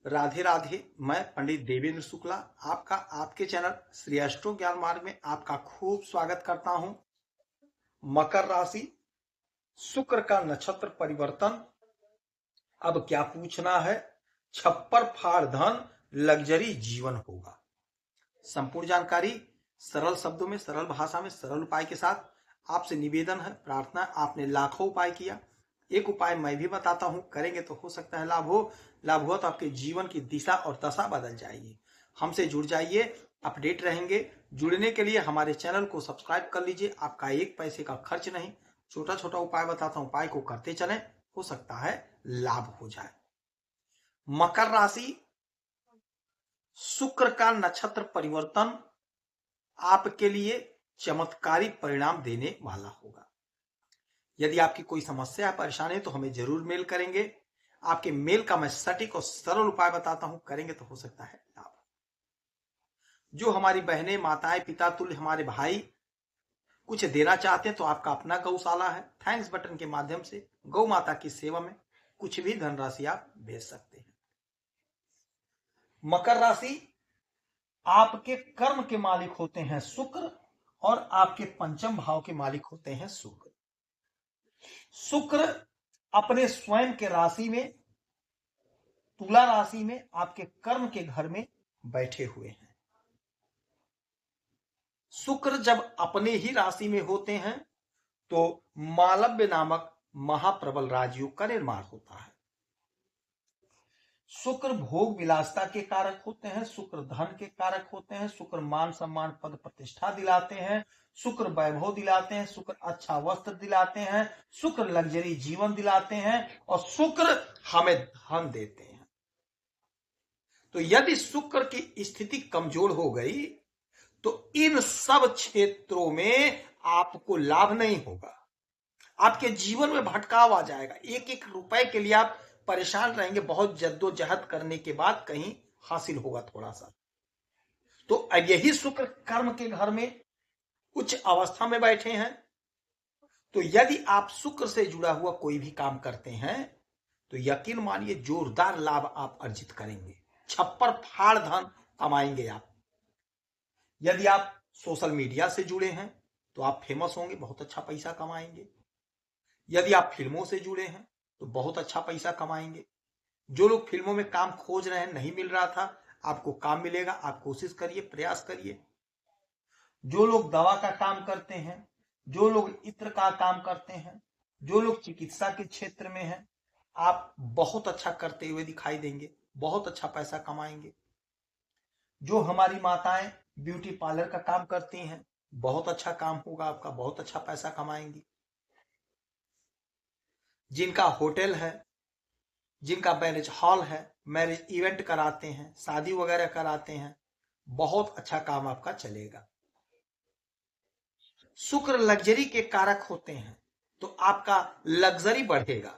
राधे राधे। मैं पंडित देवेंद्र शुक्ला आपका आपके चैनल श्री एस्ट्रो ज्ञान मार्ग में आपका खूब स्वागत करता हूं। मकर राशि, शुक्र का नक्षत्र परिवर्तन। अब क्या पूछना है? छप्पर फाड़ धन, लग्जरी जीवन होगा। संपूर्ण जानकारी सरल शब्दों में, सरल भाषा में, सरल उपाय के साथ आपसे निवेदन है, प्रार्थना। आपने लाखों उपाय किया, एक उपाय मैं भी बताता हूं, करेंगे तो हो सकता है लाभ हो। लाभ हुआ तो आपके जीवन की दिशा और दशा बदल जाएगी। हमसे जुड़ जाइए, अपडेट रहेंगे। जुड़ने के लिए हमारे चैनल को सब्सक्राइब कर लीजिए। आपका एक पैसे का खर्च नहीं, छोटा छोटा उपाय बताता हूं, उपाय को करते चलें, हो सकता है लाभ हो जाए। मकर राशि, शुक्र का नक्षत्र परिवर्तन आपके लिए चमत्कारी परिणाम देने वाला होगा। यदि आपकी कोई समस्या है, परेशानी है, तो हमें जरूर मेल करेंगे। आपके मेल का मैं सटीक और सरल उपाय बताता हूं, करेंगे तो हो सकता है लाभ। जो हमारी बहनें, माताएं, पिता तुल्य हमारे भाई कुछ देना चाहते हैं तो आपका अपना गौशाला है, थैंक्स बटन के माध्यम से गौ माता की सेवा में कुछ भी धनराशि आप भेज सकते हैं। मकर राशि, आपके कर्म के मालिक होते हैं शुक्र और आपके पंचम भाव के मालिक होते हैं शुक्र। शुक्र अपने स्वयं के राशि में, तुला राशि में, आपके कर्म के घर में बैठे हुए हैं। शुक्र जब अपने ही राशि में होते हैं तो मालव्य नामक महाप्रबल राजयोग का निर्माण होता है। शुक्र भोग विलासता के कारक होते हैं, शुक्र धन के कारक होते हैं, शुक्र मान सम्मान पद प्रतिष्ठा दिलाते हैं, शुक्र वैभव दिलाते हैं, शुक्र अच्छा वस्त्र दिलाते हैं, शुक्र लग्जरी जीवन दिलाते हैं और शुक्र हमें धन देते हैं। तो यदि शुक्र की स्थिति कमजोर हो गई तो इन सब क्षेत्रों में आपको लाभ नहीं होगा। आपके जीवन में भटकाव आ जाएगा, एक एक रुपए के लिए आप परेशान रहेंगे। बहुत जद्दोजहद करने के बाद कहीं हासिल होगा थोड़ा सा। तो यही शुक्र कर्म के घर में उच्च अवस्था में बैठे हैं। तो यदि आप शुक्र से जुड़ा हुआ कोई भी काम करते हैं तो यकीन मानिए जोरदार लाभ आप अर्जित करेंगे, छप्पर फाड़ धन कमाएंगे आप। यदि आप सोशल मीडिया से जुड़े हैं तो आप फेमस होंगे, बहुत अच्छा पैसा कमाएंगे। यदि आप फिल्मों से जुड़े हैं तो बहुत अच्छा पैसा कमाएंगे। जो लोग फिल्मों में काम खोज रहे हैं, नहीं मिल रहा था, आपको काम मिलेगा। आप कोशिश करिए, प्रयास करिए। जो लोग दवा का काम करते हैं, जो लोग इत्र का काम करते हैं, जो लोग चिकित्सा के क्षेत्र में हैं, आप बहुत अच्छा करते हुए दिखाई देंगे, बहुत अच्छा पैसा कमाएंगे। जो हमारी माताएं ब्यूटी पार्लर का काम करती हैं, बहुत अच्छा काम होगा आपका, बहुत अच्छा पैसा कमाएंगी। जिनका होटल है, जिनका मैरिज हॉल है, मैरिज इवेंट कराते हैं, शादी वगैरह कराते हैं, बहुत अच्छा काम आपका चलेगा। शुक्र लग्जरी के कारक होते हैं तो आपका लग्जरी बढ़ेगा।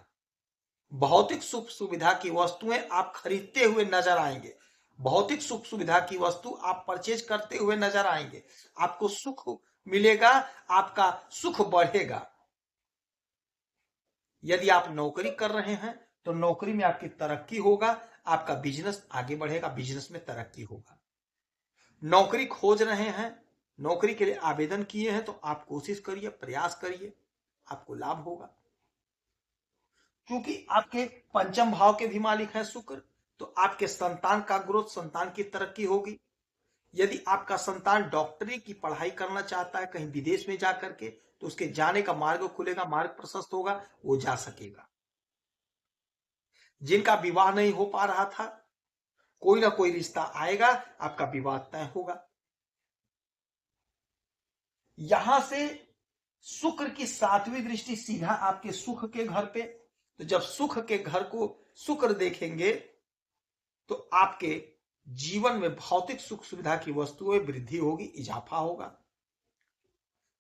भौतिक सुख सुविधा की वस्तुएं आप खरीदते हुए नजर आएंगे, भौतिक सुख सुविधा की वस्तु आप परचेज करते हुए नजर आएंगे। आपको सुख मिलेगा, आपका सुख बढ़ेगा। यदि आप नौकरी कर रहे हैं तो नौकरी में आपकी तरक्की होगा, आपका बिजनेस आगे बढ़ेगा, बिजनेस में तरक्की होगा। नौकरी खोज रहे हैं, नौकरी के लिए आवेदन किए हैं तो आप कोशिश करिए, प्रयास करिए, आपको लाभ होगा। क्योंकि आपके पंचम भाव के भी मालिक है शुक्र, तो आपके संतान का ग्रोथ, संतान की तरक्की होगी। यदि आपका संतान डॉक्टरी की पढ़ाई करना चाहता है कहीं विदेश में जाकर के, तो उसके जाने का मार्ग खुलेगा, मार्ग प्रशस्त होगा, वो जा सकेगा। जिनका विवाह नहीं हो पा रहा था, कोई ना कोई रिश्ता आएगा, आपका विवाह तय होगा। यहां से शुक्र की 7वीं दृष्टि सीधा आपके सुख के घर पे, तो जब सुख के घर को शुक्र देखेंगे तो आपके जीवन में भौतिक सुख सुविधा की वस्तुएं वृद्धि होगी, इजाफा होगा।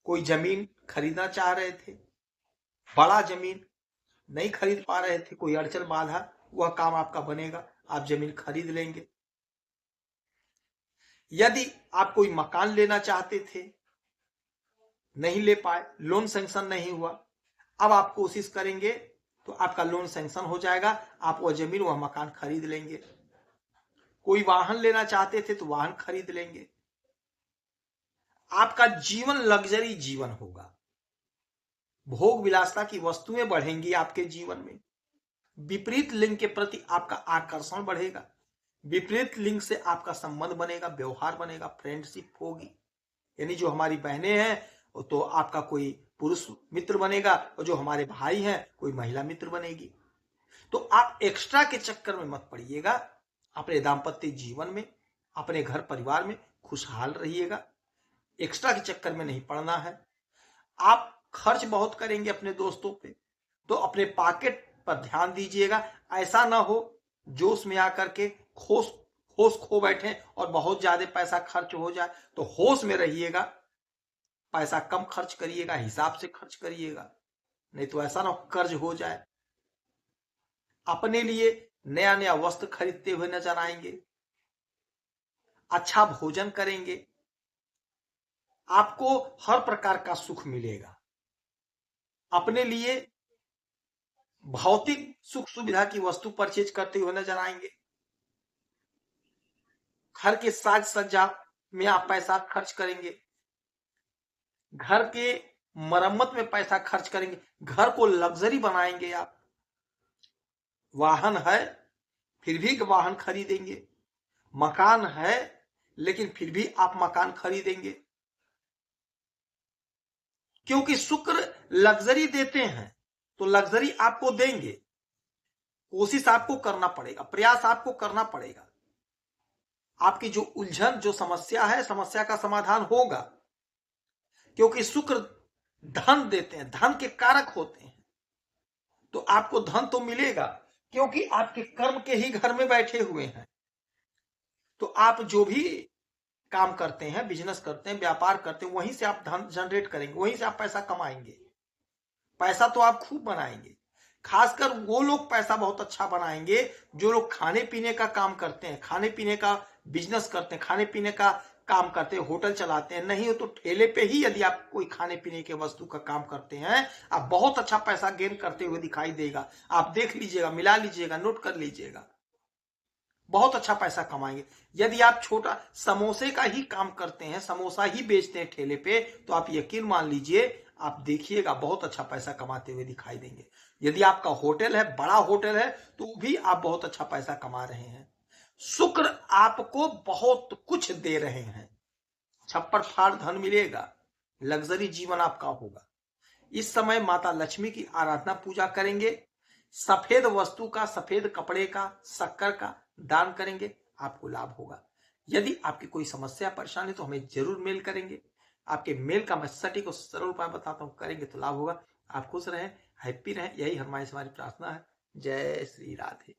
कोई जमीन खरीदना चाह रहे थे, बड़ा जमीन नहीं खरीद पा रहे थे, कोई अड़चन बाधा, वह काम आपका बनेगा, आप जमीन खरीद लेंगे। यदि आप कोई मकान लेना चाहते थे, नहीं ले पाए, लोन सैंक्शन नहीं हुआ, अब आप कोशिश करेंगे तो आपका लोन सैंक्शन हो जाएगा, आप वह जमीन, वह मकान खरीद लेंगे। कोई वाहन लेना चाहते थे तो वाहन खरीद लेंगे। आपका जीवन लग्जरी जीवन होगा। भोग विलासता की वस्तुएं बढ़ेंगी आपके जीवन में। विपरीत लिंग के प्रति आपका आकर्षण बढ़ेगा। विपरीत लिंग से आपका संबंध बनेगा, व्यवहार बनेगा, फ्रेंडशिप होगी। यानी जो हमारी बहनें हैं तो आपका कोई पुरुष मित्र बनेगा, और जो हमारे भाई हैं कोई महिला मित्र बनेगी। तो आप एक्स्ट्रा के चक्कर में मत पड़िएगा। अपने दाम्पत्य जीवन में, अपने घर परिवार में खुशहाल रहिएगा। एक्स्ट्रा के चक्कर में नहीं पड़ना है। आप खर्च बहुत करेंगे अपने दोस्तों पे, तो अपने पॉकेट पर ध्यान दीजिएगा। ऐसा ना हो जोश में आकर के होश खो बैठे और बहुत ज्यादा पैसा खर्च हो जाए। तो होश में रहिएगा, पैसा कम खर्च करिएगा, हिसाब से खर्च करिएगा, नहीं तो ऐसा ना कर्ज हो जाए। अपने लिए नया नया वस्त्र खरीदते हुए नजर आएंगे, अच्छा भोजन करेंगे, आपको हर प्रकार का सुख मिलेगा। अपने लिए भौतिक सुख सुविधा की वस्तु परचेज करते हुए नजर आएंगे। घर के साज सज्जा में आप पैसा खर्च करेंगे, घर के मरम्मत में पैसा खर्च करेंगे, घर को लग्जरी बनाएंगे आप। वाहन है फिर भी वाहन खरीदेंगे, मकान है लेकिन फिर भी आप मकान खरीदेंगे, क्योंकि शुक्र लग्जरी देते हैं तो लग्जरी आपको देंगे। कोशिश आपको करना पड़ेगा, प्रयास आपको करना पड़ेगा। आपकी जो उलझन, जो समस्या है, समस्या का समाधान होगा, क्योंकि शुक्र धन देते हैं, धन के कारक होते हैं। तो आपको धन तो मिलेगा, क्योंकि आपके कर्म के ही घर में बैठे हुए हैं। तो आप जो भी काम करते हैं, बिजनेस करते हैं, व्यापार करते हैं, वहीं से आप धन जनरेट करेंगे, वहीं से आप पैसा कमाएंगे। पैसा तो आप खूब बनाएंगे। खासकर वो लोग पैसा बहुत अच्छा बनाएंगे जो लोग खाने पीने का काम करते हैं, खाने पीने का बिजनेस करते हैं, खाने पीने का काम करते हैं, होटल चलाते हैं। नहीं हो तो ठेले पे ही यदि आप कोई खाने पीने के वस्तु का काम करते हैं, आप बहुत अच्छा पैसा गेन करते हुए दिखाई देगा। आप देख लीजिएगा, मिला लीजिएगा, नोट कर लीजिएगा, बहुत अच्छा पैसा कमाएंगे। यदि आप छोटा समोसे का ही काम करते हैं, समोसा ही बेचते हैं ठेले पे, तो आप यकीन मान लीजिए, आप देखिएगा बहुत अच्छा पैसा कमाते हुए दिखाई देंगे। यदि आपका होटल है, बड़ा होटल है, तो भी आप बहुत अच्छा पैसा कमा रहे हैं। शुक्र आपको बहुत कुछ दे रहे हैं, छप्पर फाड़ धन मिलेगा, लग्जरी जीवन आपका होगा। इस समय माता लक्ष्मी की आराधना पूजा करेंगे, सफेद वस्तु का, सफेद कपड़े का, शक्कर का दान करेंगे, आपको लाभ होगा। यदि आपकी कोई समस्या परेशानी तो हमें जरूर मेल करेंगे। आपके मेल का मैं सटीक और सरल उपाय बताता हूं, करेंगे तो लाभ होगा। आप खुश रहें, हैप्पी रहें, यही हमारी प्रार्थना है। जय श्री राधे।